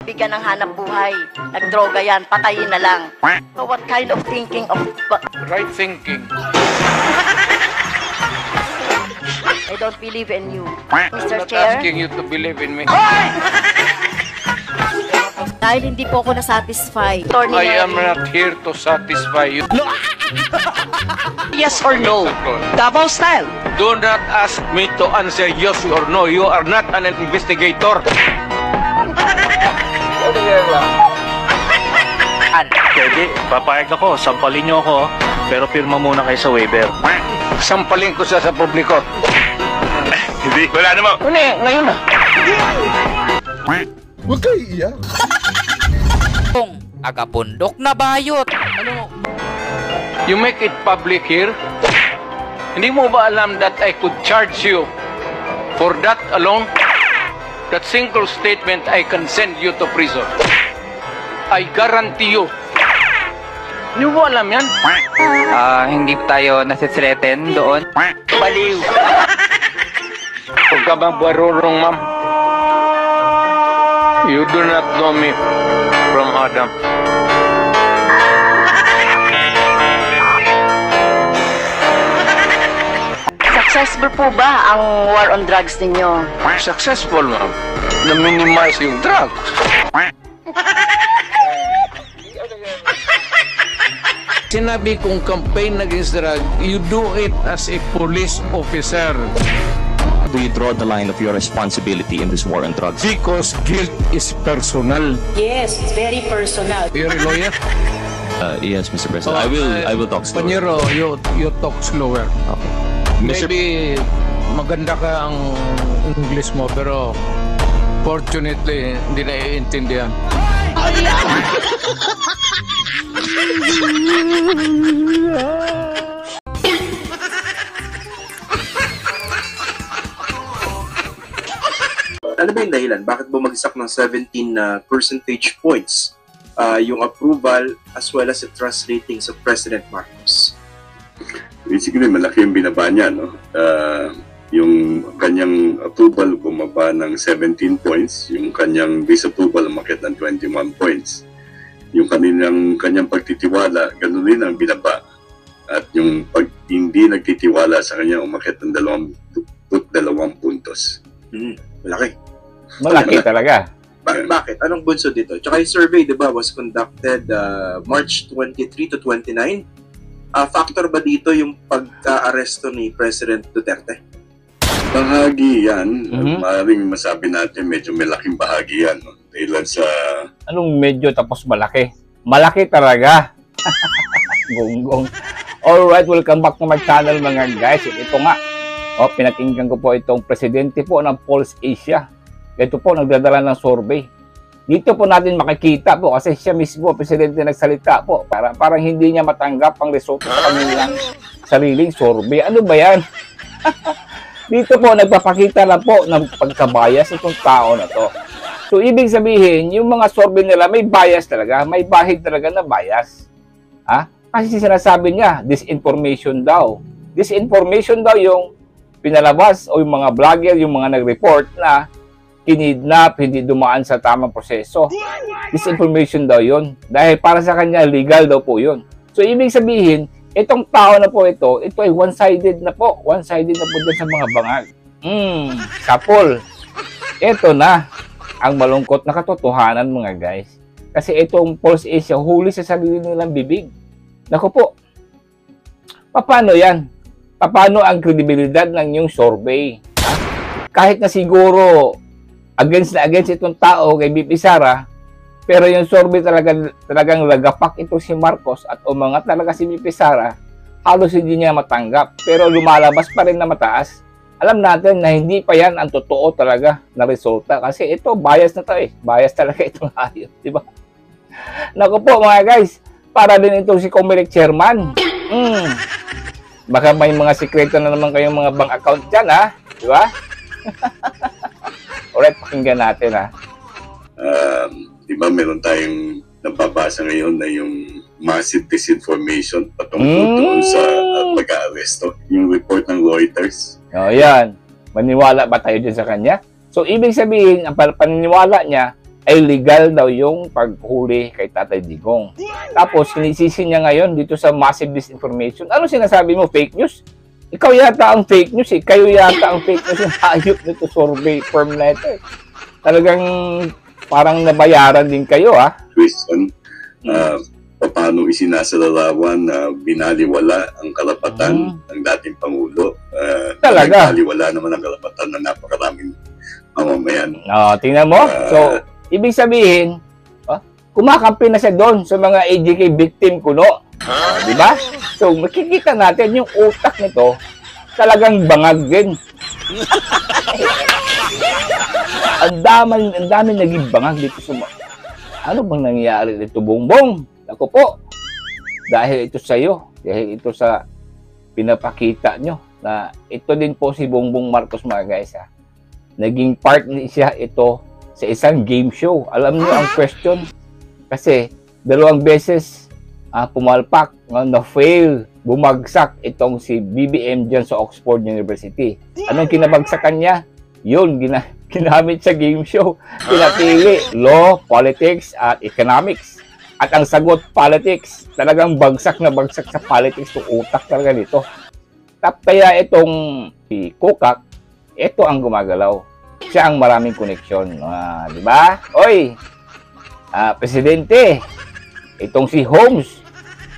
bigyan ng hanap buhay. Nagdroga yan, patayin na lang. So what kind of thinking of... Right thinking. I don't believe in you. I'm Mr. not Chair, asking you to believe in me. Dahil hindi po ako nasatisfy. Attorney I am Neri, not here to satisfy you. Yes or no? Davao style. Do not ask me to answer yes or no. You are not an investigator. Pwede, papayag ako, sampalin niyo ako, pero pirma muna kayo sa waiver. Sampalin ko siya sa publiko. Hindi, wala naman. Ngayon na. Huwag kayo iiyak. Kung agapundok na bayot. You make it public here. Hindi mo ba alam that I could charge you for that alone? That single statement, I can send you to prison. I guarantee you. Hindi mo ba alam yan? Hindi tayo nasi-threaten doon. Baliw. Huwag ka bang barurong, ma'am? You do not know me from Adam. successful po ba ang war on drugs ninyo? Successful, ma'am. Na-minimize yung drugs. Sinabi kong campaign against drug, you do it as a police officer. Do you draw the line of your responsibility in this war on drugs? Because guilt is personal. Yes, it's very personal. You're a lawyer? Yes, Mr. President. I will talk slower. Paniro, you talk slower. Okay. Maybe maganda ka ang English mo, pero fortunately, hindi naiintindihan. Ano ba yung dahilan? Bakit bumagsak ng 17 percentage points yung approval as well as the trust ratings of President Marcos? Basically, malaki yung binaba niya, no? Yung kanyang approval bumaba ng 17 points, yung kanyang disapproval umakyat ng 21 points. Yung kanyang pagtitiwala, ganun din ang binaba. At yung pag hindi nagtitiwala sa kanya, umakyat ng 2 puntos. Malaki. Malaki talaga. Bakit? Anong bunso dito? Tsaka yung survey, di ba, was conducted March 23 to 29. Factor ba dito yung pagka-aresto ni President Duterte? Bahagi yan. Maaaring masabi natin medyo malaking bahagi yan. No? Dahil sa... Anong medyo tapos malaki? Malaki talaga. Gonggong. Alright, welcome back to my channel mga guys. Ito nga. Pinakinggan ko po itong presidente po ng Pulse Asia. Ito po, nagdadala ng survey. Dito po natin makikita po kasi siya mismo, presidente, nagsalita po. Parang hindi niya matanggap ang resulta sa kanilang sariling survey. Ano ba yan? Dito po, nagpapakita lang po ng pagkabias itong tao na to. So, ibig sabihin, yung mga survey nila may bias talaga. May bahid talaga na bias. Kasi sinasabi niya, disinformation daw. Disinformation daw yung pinalabas o yung mga vlogger, yung mga nag-report na kinidnap, hindi dumaan sa tamang proseso. Disinformation daw yun. Dahil para sa kanya, legal daw po yun. So, ibig sabihin, itong tao na po ito ay one-sided na po. One-sided na po dyan sa mga bangag. Kapol. Ito na ang malungkot na katotohanan mga guys. Kasi itong Pulse Asia, huli sa sarili nilang bibig. Naku po, paano yan? Paano ang kredibilidad ng yung survey? Kahit na siguro against itong tao kay BP Sara, pero yung survey talagang lagapak ito si Marcos at umangat talaga si BP Sara, halos hindi niya matanggap. Pero lumalabas pa rin na mataas. Alam natin na hindi pa yan ang totoo talaga na resulta kasi ito bias na to eh. Bias talaga itong hayop, di ba? Naku po mga guys, para din itong si Comelec Chairman. Baka may mga sikreto na naman kayong mga bank account dyan, ha? Di ba? Alright, pakinggan natin, ha? Di ba meron tayong nababasa ngayon na yung massive disinformation patungkol doon sa pag-aaresto, yung report ng Reuters. Yan. Maniwala ba tayo dyan sa kanya? So, ibig sabihin, ang paniniwala niya, ay legal daw yung paghuli kay Tatay Digong. Tapos, sinisisi niya ngayon dito sa massive disinformation. Ano sinasabi mo? Fake news? Ikaw yata ang fake news eh. Kayo yata ang fake news yung hayop nito survey firm na ito eh. Talagang parang nabayaran din kayo Question, paano isinasalarawan na binaliwala ang karapatan ng dating Pangulo? Talaga? Binaliwala naman ang karapatan ng napakaraming mamamayan. Tingnan mo. So, ibig sabihin, kumakampi na siya doon sa mga AJK victim kuno. Di ba? So, makikita natin yung utak nito talagang bangag din. ang dami naging bangag dito sa ano bang nangyayari dito, Bongbong? Ako po, dahil ito sa iyo, dahil ito sa pinapakita nyo na ito din po si Bongbong Marcos mga guys naging part siya ito sa isang game show. Alam niyo ang question kasi 2 beses pumalpak na-fail, bumagsak itong si BBM dyan sa Oxford University. Anong kinabagsakan niya? Yun, ginamit sa game show. Pinapili law, politics, at economics. At ang sagot, politics. Talagang bagsak na bagsak sa politics. So, utak talaga dito. Kaya itong si Kukak, ito ang gumagalaw. Siya ang maraming koneksyon. Di ba? Oy, Presidente, itong si Holmes,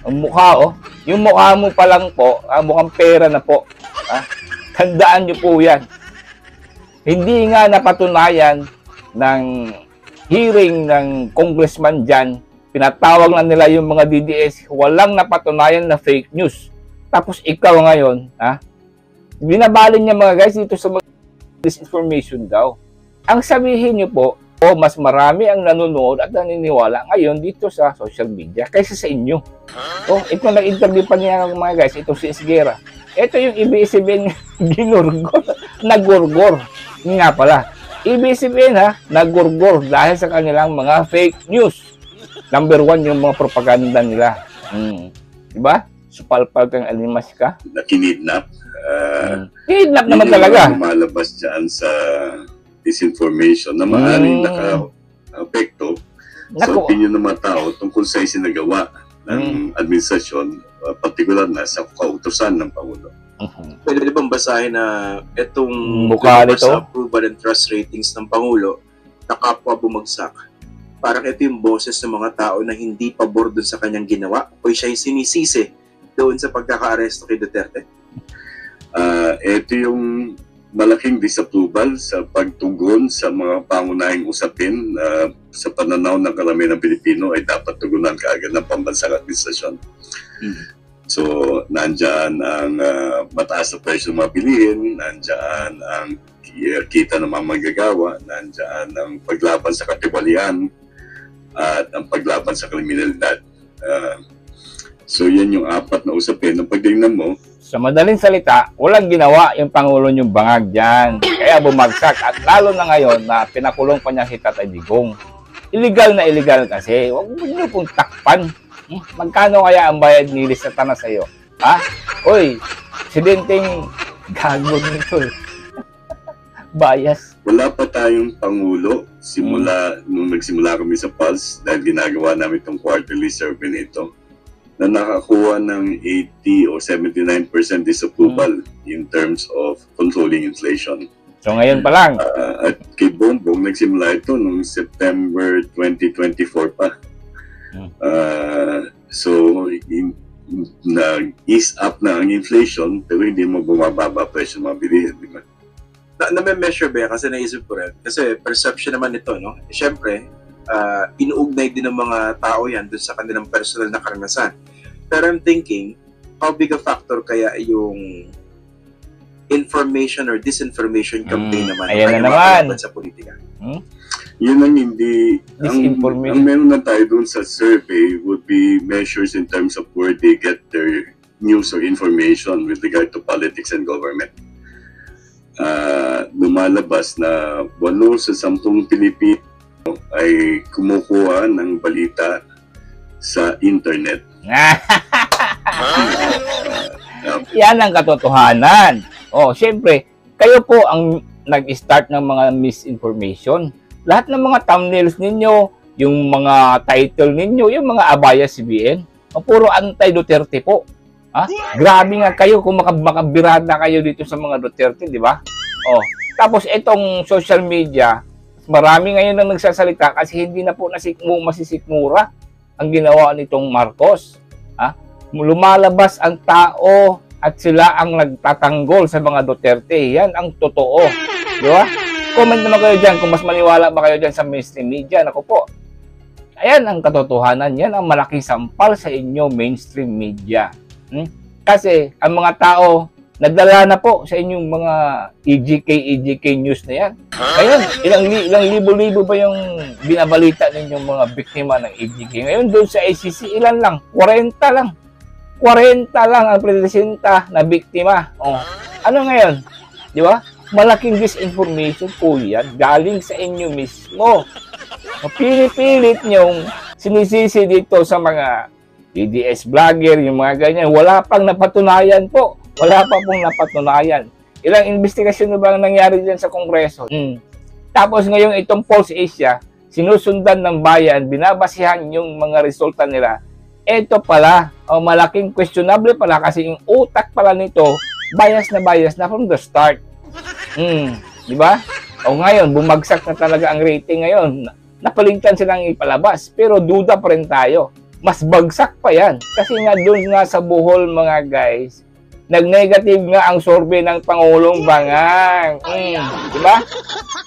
ang mukha, yung mukha mo pa lang po, mukhang pera na po. Tandaan nyo po yan. Hindi nga napatunayan ng hearing ng congressman dyan, pinatawag na nila yung mga DDS, walang napatunayan na fake news. Tapos ikaw ngayon, binabalin niya mga guys dito sa disinformation daw. Ang sabihin nyo po, mas marami ang nanonood at naniniwala ngayon dito sa social media kaysa sa inyo. Ito nag-interview pa niya mga guys, ito si Esguera. Ito yung ABS-CBN ginurgor, nagurgor. Nga pala, ABS-CBN nagurgor dahil sa kanilang mga fake news. Number 1 yung mga propaganda nila. Diba? Supalpal kang animas ka. Nakinidnap. Kinidnap naman talaga. Lumalabas dyan sa disinformation na maaaring naka-apekto sa opinion ng mga tao tungkol sa isinagawa ng administrasyon, partikular na sa kautusan ng Pangulo. Pwede bang basahin na itong mukha nito sa approval and trust ratings ng Pangulo na kapwa bumagsak? Parang ito yung boses ng mga tao na hindi pabor dun sa kanyang ginawa o siya yung sinisisi doon sa pagkaka-aresto kay Duterte? Ito yung malaking disapproval sa pagtugon sa mga pangunahing usapin na sa pananaw ng karamihan ng Pilipino ay dapat tugunan kaagad ng pambansang administrasyon. So, nandyan ang mataas na presyo ng mga bilihin, nandyan ang kita ng mga manggagawa, nandyan ang paglaban sa katiwalian at ang paglaban sa kriminalidad. So, yan yung 4 na usapin. Ang pagtingnan mo, sa madaling salita, walang ginawa yung Pangulo yung bangag dyan. Kaya bumagsak. At lalo na ngayon na pinakulong pa niya si Tatay Digong. Illegal na illegal kasi. Huwag niyo pong takpan. Magkano kaya ang bayad ni Lisa na sa'yo? Uy, presidenteng gago nito. Bias. Wala pa tayong Pangulo simula nung nagsimula kami sa Pulse dahil ginagawa namin itong quarterly survey nito na nakakuha ng 80 o 79% disapproval in terms of controlling inflation. So ngayon pa lang. At kay Bongbong, nagsimula ito noong September 2024 pa. So, nag-ease up na ang inflation pero hindi mo bumababa presyo ng mga bilihin. Di ba? Na-measure ba? Kasi naisip ko rin. Kasi perception naman ito, no? Siyempre, inuugnay din ng mga tao yan dun sa kanilang personal na karanasan. Pero I'm thinking, how big a factor kaya yung information or disinformation campaign naman ayan na naman sa politika? Yun ang hindi ang meron na tayo dun sa survey would be measures in terms of where they get their news or information with regard to politics and government. Lumalabas na 8 sa 10 Pilipino ay kumukuha ng balita sa internet. Yan ang katotohanan. Siyempre, kayo po ang nag-start ng mga misinformation. Lahat ng mga thumbnails ninyo, yung mga title ninyo, yung mga abaya CBN, puro anti-Duterte po. Ha? Grabe nga kayo kung makabirada kayo dito sa mga Duterte, di ba? Oh, tapos itong social media, marami ngayon nang nagsasalita kasi hindi na po masisikmura ang ginawa nitong Marcos. Ha? Lumalabas ang tao at sila ang nagtatanggol sa mga Duterte. Yan ang totoo. Di ba? Comment naman kayo dyan kung mas maniwala ba kayo dyan sa mainstream media. Naku po. Ayan ang katotohanan. Yan ang malaking sampal sa inyo mainstream media. Kasi ang mga tao nagdala na po sa inyong mga EGK news na yan. Ngayon, ilang libo-libo ba yung binabalita ninyong mga biktima ng EGK? Ngayon doon sa ICC, ilan lang? 40 lang. 40 lang ang presenta na biktima. Oh. Ano ngayon? Di ba? Malaking disinformation po yan. Galing sa inyo mismo. Pinipilit nyong sinisisi dito sa mga PDS vlogger, yung mga ganyan. Wala pang napatunayan po. Wala pa pong napatunayan. Ilang investigasyon na ba ang nangyari dyan sa Kongreso? Tapos ngayon itong Pulse Asia, sinusundan ng bayan, binabasihan yung mga resulta nila. Ito pala, malaking questionable pala kasi yung utak pala nito, bias na from the start. Di ba? O ngayon, bumagsak na talaga ang rating ngayon. Napalitan silang ipalabas, pero duda pa rin tayo. Mas bagsak pa yan. Kasi nga doon nga sa Bohol mga guys, nag-negative nga ang survey ng Pangulong Bangang. Di ba?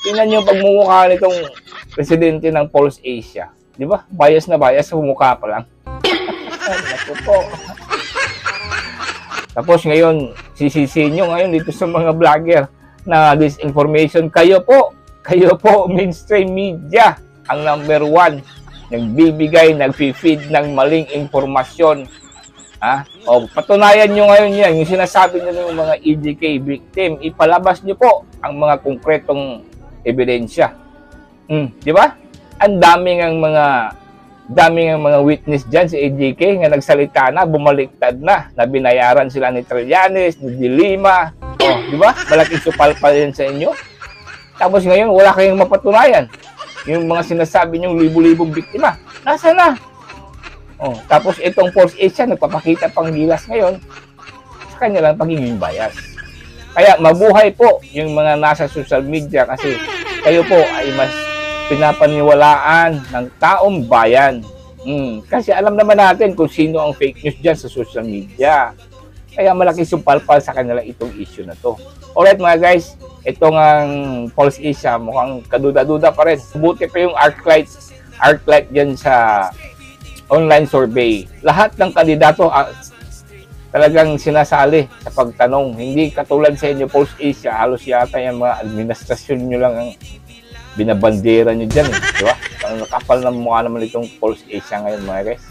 Tingnan nyo pagmumukha nitong presidente ng Pulse Asia. Di ba? Bias na bias sa mukha pa lang. Naku po. Tapos ngayon, sisisi nyo ngayon dito sa mga vlogger na disinformation. Kayo po, mainstream media, ang number 1. Nagbibigay, nagfi-feed ng maling informasyon. O, patunayan nyo ngayon yan, yung sinasabi nyo ng mga EGK victim, ipalabas nyo po ang mga konkretong ebidensya. Di ba? Ang daming ang mga witness dyan sa EGK nga nagsalita na, bumaliktad na binayaran sila ni Trillanes, ni De Lima. O, di ba? Malaking supal pa rin sa inyo. Tapos ngayon, wala kayong mapatunayan. Yung mga sinasabi nyong libo-libong biktima, nasa na? Oh, tapos itong Pulse Asia nagpapakita pang gilas ngayon sa kanilang pagiging bias. Kaya mabuhay po yung mga nasa social media kasi kayo po ay mas pinapaniwalaan ng taong bayan. Kasi alam naman natin kung sino ang fake news dyan sa social media. Kaya malaking sumpalpal sa kanila itong issue na to. Alright mga guys, itong ang Pulse Asia mukhang kaduda-duda pa rin. Buti pa yung ArcLight dyan sa online survey. Lahat ng kandidato talagang sinasali sa pagtanong. Hindi katulad sa inyo Pulse Asia, halos yata yung mga administrasyon nyo lang ang binabandera nyo dyan. Diba? Nakapal na mukha naman itong Pulse Asia ngayon mga guys.